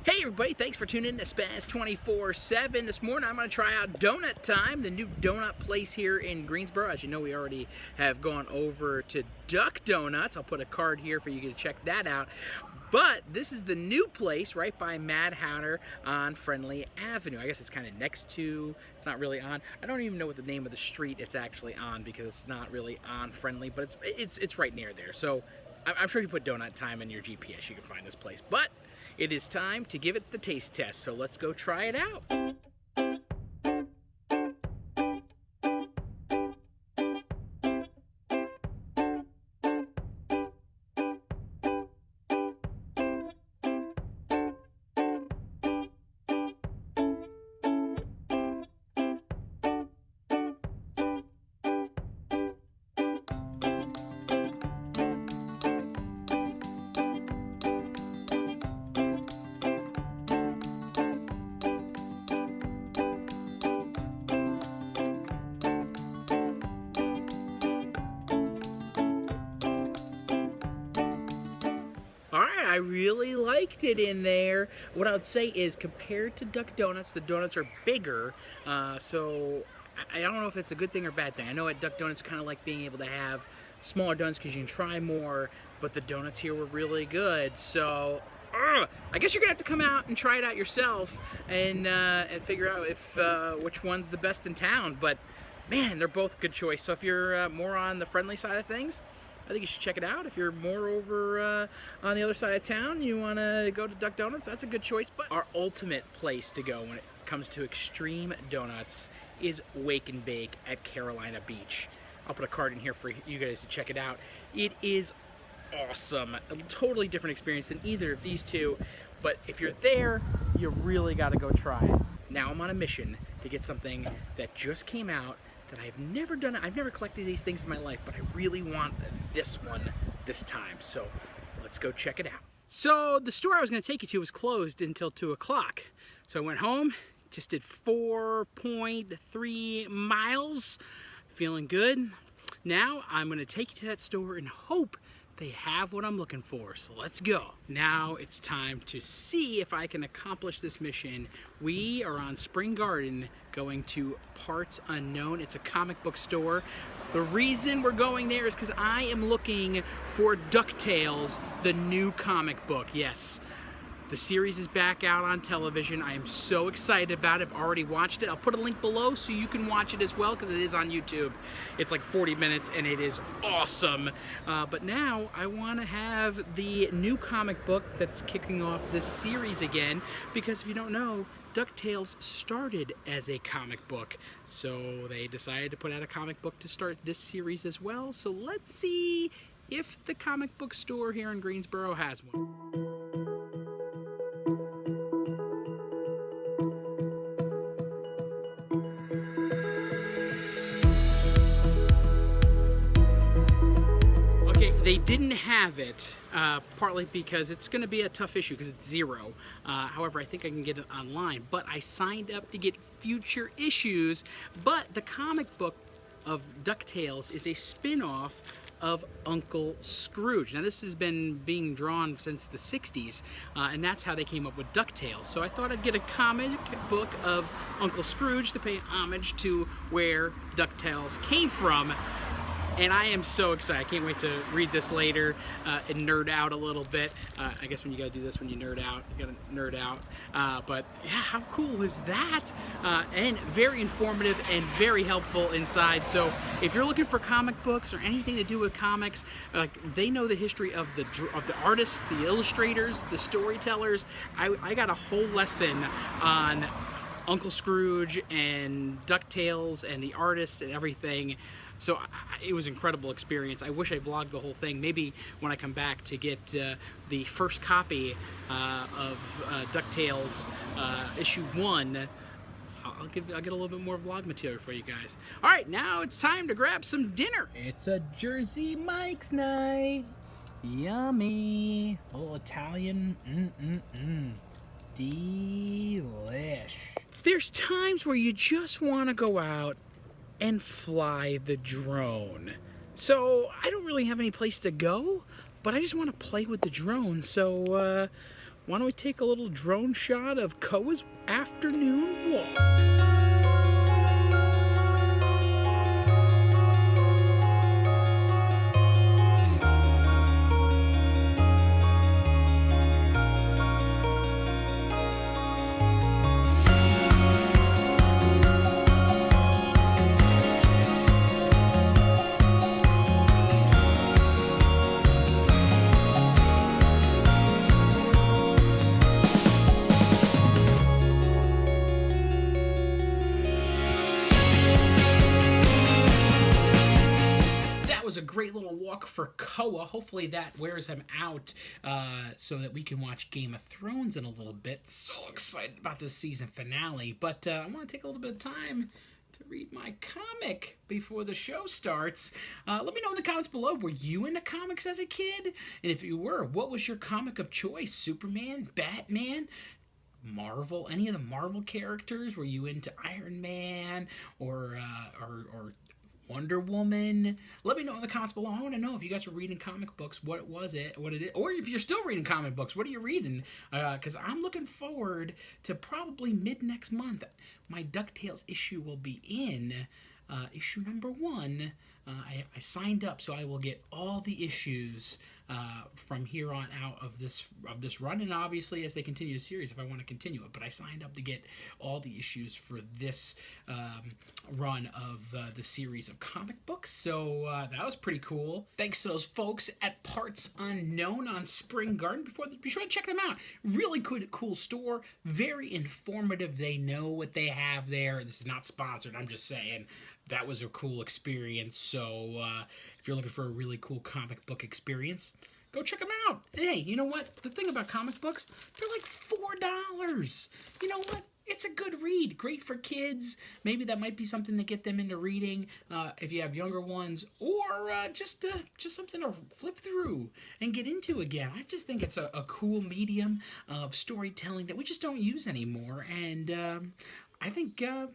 Hey everybody, thanks for tuning in to Spaz 24/7. This morning I'm going to try out Donut Time, the new donut place here in Greensboro. As you know, we already have gone over to Duck Donuts. I'll put a card here for you to check that out. But this is the new place right by Mad Hatter on Friendly Avenue. I guess it's kind of next to, it's not really on. I don't even know what the name of the street it's actually on because it's not really on Friendly, but it's right near there. So I'm sure if you put Donut Time in your GPS, you can find this place. But it is time to give it the taste test, so let's go try it out. I really liked it in there. What I would say is, compared to Duck Donuts, the donuts are bigger, so I don't know if it's a good thing or bad thing. I know at Duck Donuts kind of like being able to have smaller donuts because you can try more, but the donuts here were really good. So I guess you're gonna have to come out and try it out yourself and figure out if which one's the best in town. But man, they're both a good choice. So if you're more on the friendly side of things, I think you should check it out. If you're more over on the other side of town, you want to go to Duck Donuts, that's a good choice. But our ultimate place to go when it comes to extreme donuts is Wake and Bake at Carolina Beach. I'll put a card in here for you guys to check it out. It is awesome. A totally different experience than either of these two. But if you're there, you really got to go try it. Now I'm on a mission to get something that just came out that I've never done. I've never collected these things in my life, but I really want this one this time. So let's go check it out. So the store I was going to take you to was closed until 2 o'clock. So I went home, just did 4.3 miles, feeling good. Now I'm going to take you to that store and hope they have what I'm looking for. So let's go. Now it's time to see if I can accomplish this mission. We are on Spring Garden going to Parts Unknown. It's a comic book store. The reason we're going there is because I am looking for Ducktails, the new comic book. Yes, the series is back out on television. I am so excited about it. I've already watched it. I'll put a link below so you can watch it as well because it is on YouTube. It's like 40 minutes and it is awesome. But now I want to have the new comic book that's kicking off this series again, because if you don't know, DuckTales started as a comic book. So they decided to put out a comic book to start this series as well. So let's see if the comic book store here in Greensboro has one. They didn't have it, partly because it's going to be a tough issue because it's 0. However, I think I can get it online. But I signed up to get future issues. But the comic book of DuckTales is a spin-off of Uncle Scrooge. Now this has been being drawn since the 60s, and that's how they came up with DuckTales. So I thought I'd get a comic book of Uncle Scrooge to pay homage to where DuckTales came from. And I am so excited. I can't wait to read this later and nerd out a little bit. I guess when you gotta do this, when you nerd out, you gotta nerd out. But yeah, how cool is that? And very informative and very helpful inside. So if you're looking for comic books or anything to do with comics, they know the history of the artists, the illustrators, the storytellers. I got a whole lesson on Uncle Scrooge and DuckTales and the artists and everything. So it was an incredible experience. I wish I vlogged the whole thing. Maybe when I come back to get the first copy of DuckTales issue 1, I'll get a little bit more vlog material for you guys. All right, now it's time to grab some dinner. It's a Jersey Mike's night. Yummy. A little Italian. Delish. There's times where you just want to go out and fly the drone. So I don't really have any place to go, but I just want to play with the drone. So why don't we take a little drone shot of Koa's afternoon walk? Was a great little walk for Koa. Hopefully that wears him out so that we can watch Game of Thrones in a little bit. So excited about this season finale. But I want to take a little bit of time to read my comic before the show starts. Let me know in the comments below, were you into comics as a kid? And if you were, what was your comic of choice? Superman? Batman? Marvel? Any of the Marvel characters? Were you into Iron Man or Wonder Woman? Let me know in the comments below. I want to know if you guys were reading comic books, what it is, or if you're still reading comic books, what are you reading? Because I'm looking forward to probably mid next month. My Ducktails issue will be in issue number 1. I signed up, so I will get all the issues from here on out of this run, and obviously as they continue the series, if I want to continue it. But I signed up to get all the issues for this run of the series of comic books, so that was pretty cool. Thanks to those folks at Parts Unknown on Spring Garden. Be sure to check them out. Really cool store, very informative. They know what they have there. This is not sponsored, I'm just saying. That was a cool experience. So if you're looking for a really cool comic book experience, go check them out. And hey, you know what? The thing about comic books, they're like $4. You know what? It's a good read. Great for kids. Maybe that might be something to get them into reading if you have younger ones, or just something to flip through and get into again. I just think it's a cool medium of storytelling that we just don't use anymore. And I think I'm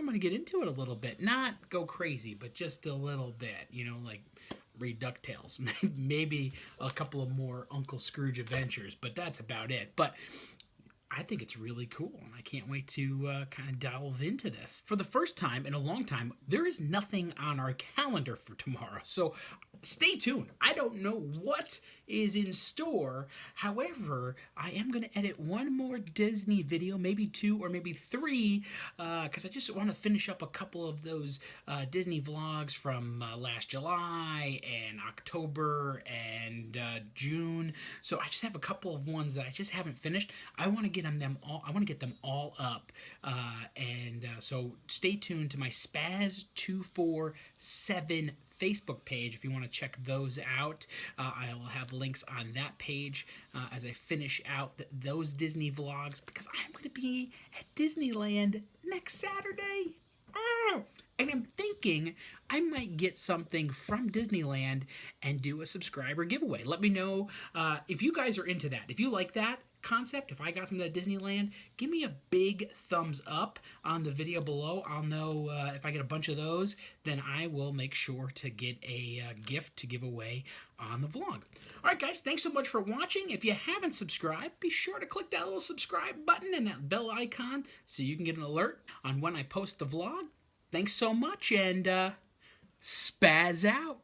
going to get into it a little bit. Not go crazy, but just a little bit. You know, like read DuckTales. Maybe a couple of more Uncle Scrooge adventures, but that's about it. But I think it's really cool, and I can't wait to kind of delve into this. For the first time in a long time, there is nothing on our calendar for tomorrow, so stay tuned. I don't know what is in store. However, I am going to edit one more Disney video, maybe 2 or maybe 3, because I just want to finish up a couple of those Disney vlogs from last July and October and June. So I just have a couple of ones that I just haven't finished. I want to get them all. I want to get them all up, so stay tuned to my Spaz 247 Facebook page if you want to check those out. I will have links on that page as I finish out those Disney vlogs, because I'm going to be at Disneyland next Saturday. And I'm thinking I might get something from Disneyland and do a subscriber giveaway. Let me know if you guys are into that. If you like that concept, if I got something at Disneyland, give me a big thumbs up on the video below. I'll know if I get a bunch of those, then I will make sure to get a gift to give away on the vlog. Alright guys, thanks so much for watching. If you haven't subscribed, be sure to click that little subscribe button and that bell icon so you can get an alert on when I post the vlog. Thanks so much, and Spaz out.